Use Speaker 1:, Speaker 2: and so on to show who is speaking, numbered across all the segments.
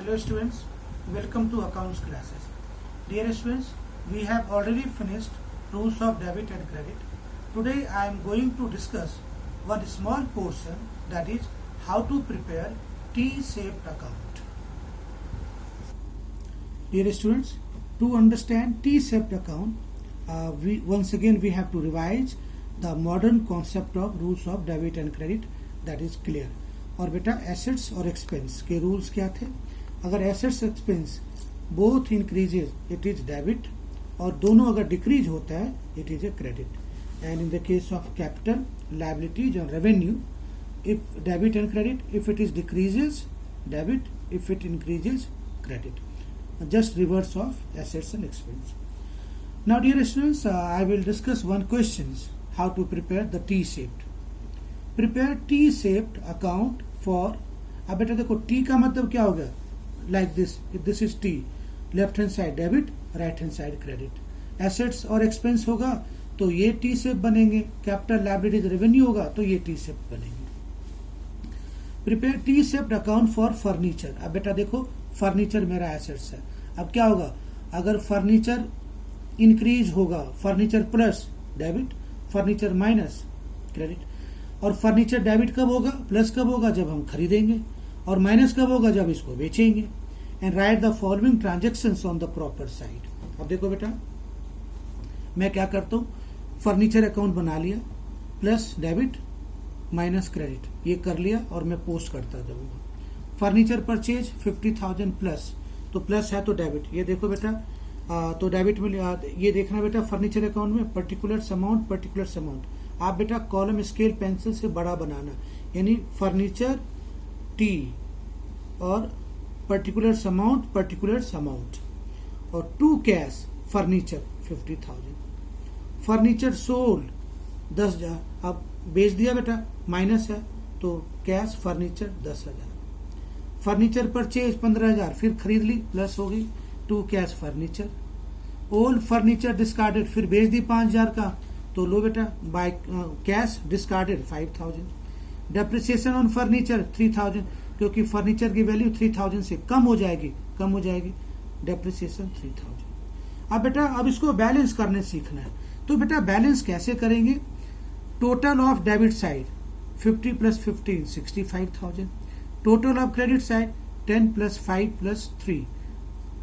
Speaker 1: Hello students, welcome to accounts classes. Dear students, we have already finished rules of debit and credit. Today I am going to discuss one small portion, that is how to prepare T-shaped account. Dear students, to understand T-shaped account, once again we have to revise the modern concept of rules of debit and credit, that is clear. और बेटा assets और expense के rules क्या थे? अगर assets expense both increases it is debit, और दोनों अगर डिक्रीज होता है it is a credit. And in the case of capital, liabilities और revenue, if debit and credit, if it is decreases debit, if it increases credit. Just reverse of assets and expense. Now dear students, I will discuss one question, how to prepare the T shaped. Prepare T shaped account for. अब बेटा देखो T का मतलब क्या होगा? Like this is T, left hand side debit, right hand side credit. Assets और expense होगा तो ये टी शेप बनेंगे. कैपिटल, लायबिलिटीज, रेवेन्यू होगा तो ये टी शेप बनेंगे. Prepare T shaped account for furniture. अब बेटा देखो फर्नीचर मेरा एसेट्स है. अब क्या होगा? अगर फर्नीचर इंक्रीज होगा, furniture plus debit, furniture minus credit. और फर्नीचर डेबिट कब होगा, प्लस कब होगा? जब हम खरीदेंगे. और माइनस कब होगा? जब इसको बेचेंगे. And write the following transactions on the proper side. अब देखो बेटा मैं क्या करता हूं, फर्नीचर अकाउंट बना लिया, प्लस डेबिट माइनस क्रेडिट, ये कर लिया और मैं पोस्ट करता जाऊंगा. फर्नीचर परचेज 50,000 प्लस, तो प्लस है तो डेबिट. ये देखो बेटा तो डेबिट में ये देखना बेटा फर्नीचर अकाउंट में पर्टिकुलर अमाउंट. आप बेटा कॉलम स्केल पेंसिल से बड़ा बनाना, यानी फर्नीचर टी और पर्टिकुलर अमाउंट. और to cash furniture 50,000. Furniture sold 10,000. अब बेच दिया बेटा, माइनस है तो कैश फर्नीचर 10,000. फर्नीचर परचेज 15,000, फिर खरीद ली, प्लस हो गई, to cash furniture. Old furniture discarded, फिर बेच दी 5,000 का, तो लो बेटा by cash discarded 5,000. Depreciation on furniture 3,000, क्योंकि फर्नीचर की वैल्यू 3,000 से कम हो जाएगी, डेप्रिसिएशन 3,000. अब बेटा अब इसको बैलेंस करने सीखना है. तो बेटा बैलेंस कैसे करेंगे? Total of debit side 50 plus 15 65,000. Total of credit side 10 plus 5 plus 3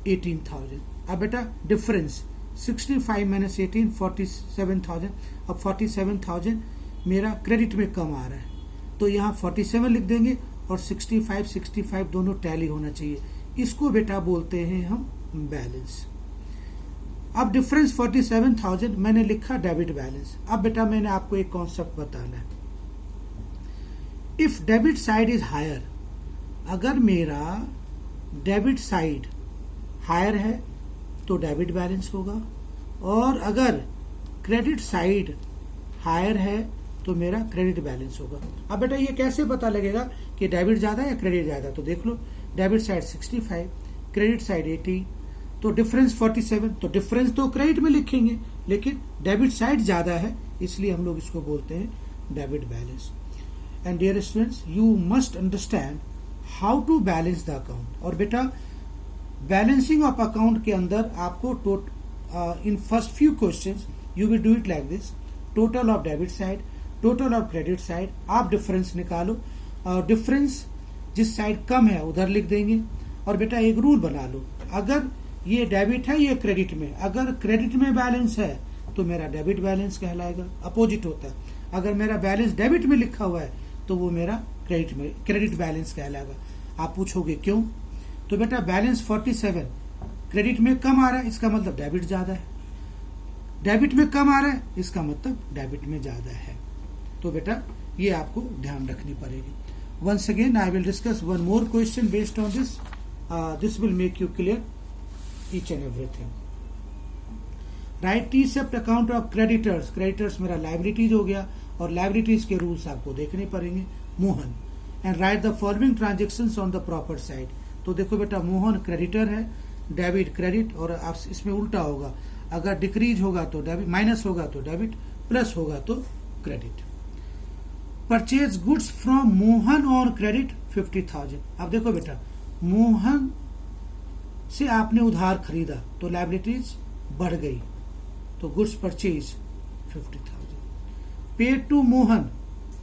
Speaker 1: 18,000. अब बेटा डिफरेंस 65 माइनस 18 47,000. अब 47,000 मेरा क्रेडिट में कम आ रहा है, तो यहाँ 47 लिख देंगे और 65 दोनों टैली होना चाहिए. इसको बेटा बोलते हैं हम बैलेंस. अब डिफरेंस 47,000 मैंने लिखा डेबिट बैलेंस. अब बेटा मैंने आपको एक कॉन्सेप्ट बताना है. If debit side is higher, अगर मेरा डेबिट साइड हायर है तो डेबिट बैलेंस होगा, और अगर क्रेडिट साइड हायर है तो मेरा क्रेडिट बैलेंस होगा. अब बेटा ये कैसे पता लगेगा कि डेबिट ज्यादा है या क्रेडिट ज्यादा? तो देख लो, डेबिट साइड 65, क्रेडिट साइड 80, तो डिफरेंस 47. तो डिफरेंस तो क्रेडिट में लिखेंगे, लेकिन डेबिट साइड ज्यादा है, इसलिए हम लोग इसको बोलते हैं debit balance. And dear students, you must understand how to balance the account. और बेटा बैलेंसिंग ऑफ अकाउंट के अंदर आपको in first few questions you will do it like this. Total of debit side, total of credit side, आप difference निकालो. Difference जिस side कम है उधर लिख देंगे. और बेटा एक रूल बना लो, अगर ये डेबिट है ये क्रेडिट में, अगर क्रेडिट में बैलेंस है तो मेरा डेबिट बैलेंस कहलाएगा. अपोजिट होता है, अगर मेरा बैलेंस डेबिट में लिखा हुआ है तो वो मेरा क्रेडिट बैलेंस कहलाएगा. आप पूछोगे क्यों? तो बेटा बैलेंस 47 क्रेडिट में कम आ रहा है, इसका मतलब डेबिट ज्यादा है. डेबिट में कम आ रहा है, इसका मतलब डेबिट में ज्यादा है. तो बेटा ये आपको ध्यान रखनी पड़ेगी. Once again I will discuss one more question based on this. This will make you clear each and everything. Write T shaped account of creditors. Creditors मेरा लायबिलिटीज हो गया, और लायबिलिटीज के रूल्स आपको देखने पड़ेंगे. Mohan. And write the following transactions on the proper side. तो देखो बेटा मोहन क्रेडिटर है, डेबिट क्रेडिट, और आप इसमें उल्टा होगा, अगर डिक्रीज होगा तो डेबिट, माइनस होगा तो डेबिट, प्लस होगा तो credit. Purchase goods from Mohan on credit 50,000. अब देखो बेटा मोहन से आपने उधार खरीदा तो लायबिलिटीज बढ़ गई, तो goods purchase 50,000। Paid to Mohan,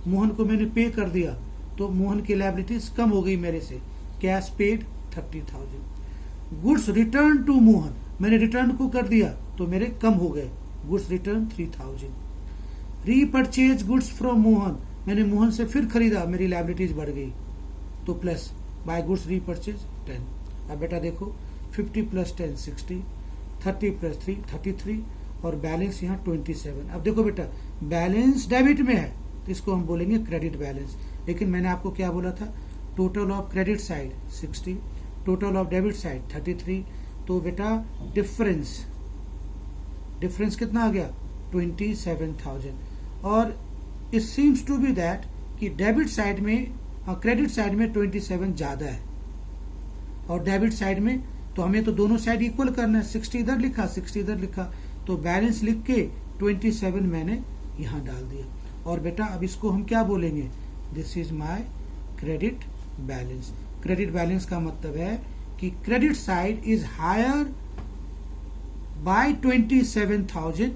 Speaker 1: Mohan को मैंने पे कर दिया तो मोहन की लायबिलिटीज कम हो गई मेरे से, cash paid 30,000। Goods return to Mohan, मैंने रिटर्न को कर दिया तो मेरे कम हो गए, goods return 3000। Repurchase goods from Mohan, मैंने मोहन से फिर खरीदा, मेरी लायबिलिटीज बढ़ गई तो प्लस बाय गुड्स रीपरचेज 10। अब बेटा देखो 50 प्लस 10 60, 30 प्लस 3 33 और बैलेंस यहाँ 27। अब देखो बेटा बैलेंस डेबिट में है तो इसको हम बोलेंगे क्रेडिट बैलेंस, लेकिन मैंने आपको क्या बोला था, total of credit side 60, total of debit side 33, तो बेटा डिफरेंस कितना आ गया 27,000। और it seems to be that कि डेबिट साइड में क्रेडिट साइड में 27 ज्यादा है और डेबिट साइड में, तो हमें तो दोनों साइड इक्वल करना है, 60 इधर लिखा 60 इधर लिखा, तो बैलेंस लिख के 27 मैंने यहां डाल दिया। और बेटा अब इसको हम क्या बोलेंगे, this is my credit balance. Credit balance का मतलब है कि credit side is higher by 27,000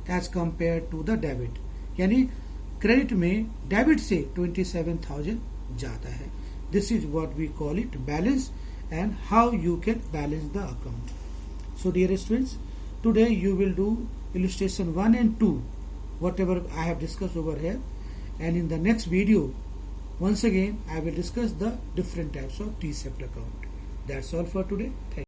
Speaker 1: as compare to the debit, यानी क्रेडिट में डेबिट से 27,000 ज्यादा है। This is what we call it balance and how you can balance the account. So dear students, today you will do illustration 1 and 2 whatever I have discussed over here, and in the next video once again I will discuss the different types of T-SEPT account. That's all for today. Thank you.